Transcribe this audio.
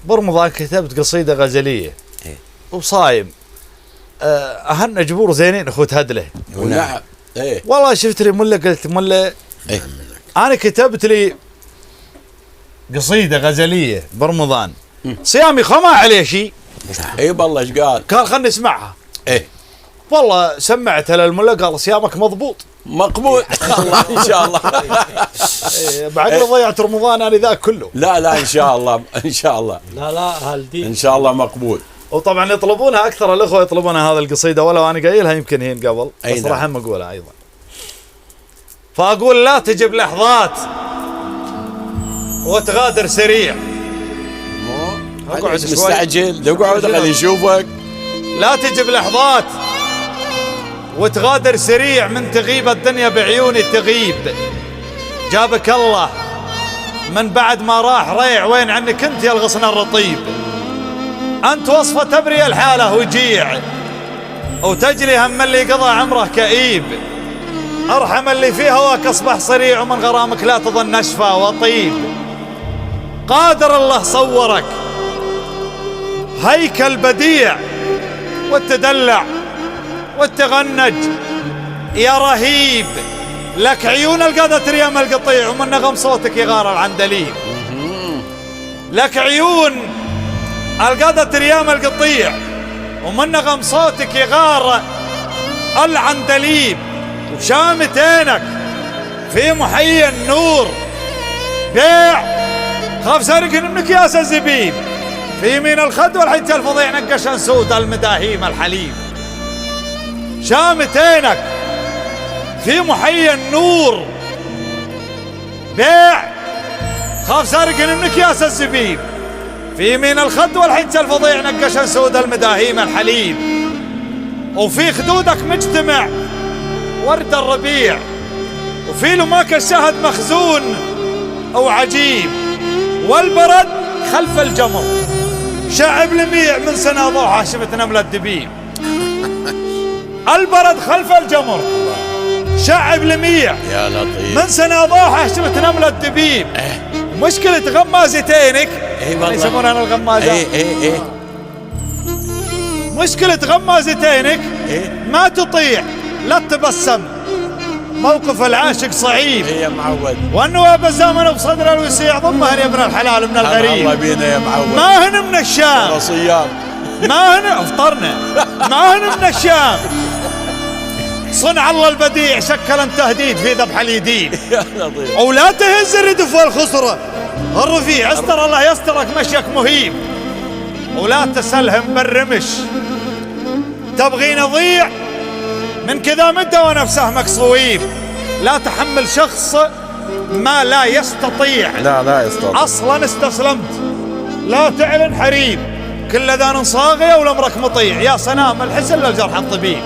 برمضان كتبت قصيدة غزلية وصايم. أهن جبور زينين أخوت هدله. نعم. والله شفت لي ملا قلت ملا أنا كتبت لي قصيدة غزلية برمضان صيامي خما عليه شيء. اي والله ايش قال؟ قال خلني اسمعها. والله سمعتها للملا قال صيامك مضبوط مقبول. الله ان شاء الله. بعد ضيعت رمضان انا ذاك كله. لا ان شاء الله ان شاء الله. لا هالدين ان شاء الله مقبول. وطبعا يطلبونها اكثر الاخوه يطلبون هذا القصيده ولو انا قايلها يمكن هين قبل بس راح اقولها ايضا. فاقول لا تجب لحظات وتغادر سريع. اقعد مستعجل اقعد خلي يشوفك. لا تجب لحظات وتغادر سريع من تغيب الدنيا بعيوني تغيب. جابك الله من بعد ما راح ريع وين عنك انت يا الغصن الرطيب. انت وصفة تبري الحالة وجيع وتجلي هم اللي قضى عمره كئيب. ارحم اللي في هواك اصبح صريع ومن غرامك لا تظن نشفى وطيب. قادر الله صورك هيكل بديع والتدلع والتغنج يا رهيب. لك عيون القادة ريام القطيع ومن نغم صوتك يغار العندليب. لك عيون القادة ريام القطيع ومن نغم صوتك يغار العندليب. وشامتينك في محيي النور بيع خاف سارق منك ياس الزبيب. في يمين الخد والحجة الفظيع نقش سود المداهيم الحليب. شامتينك في محيي النور بيع خاف سارق منك ياس الزبيب. في يمين الخد والحجة الفظيع نقش سود المداهيم الحليب. وفي خدودك مجتمع ورد الربيع وفي لماك الشهد مخزون او عجيب. والبرد خلف الجمر شعب لميع من سنة ضوحة شفت نملة دبيب. البرد خلف الجمر شعب لميع يا لطيف من سنة ضوحة شفت نملة دبيب. مشكلة غمازتينك يسمونها الغمازة. مشكلة غمازتينك ما تطيع لا تبسم. موقف العاشق صعيب يا معود والنواب الزامن بصدر الوسيع ضمهن يا ابن الحلال من الغريب. الله بينا يا معود ما هن من الشام صيام ما هن افطرنا ما هن من الشام. صنع الله البديع شكل تهديد في ذبح اليدين. يا لطيف ولا تهز الردف والخسرة الرفيع استر الله يسترك مشيك مهيب. ولا تسلهم بالرمش تبغي نضيع من كذا مدة ونفسه مكصويب. لا تحمل شخص ما لا يستطيع. لا يستطيع اصلا استسلمت. لا تعلن حريب كل ذان صاغية ولمرك مطيع. يا سلام الحسن للجرح الطبيب.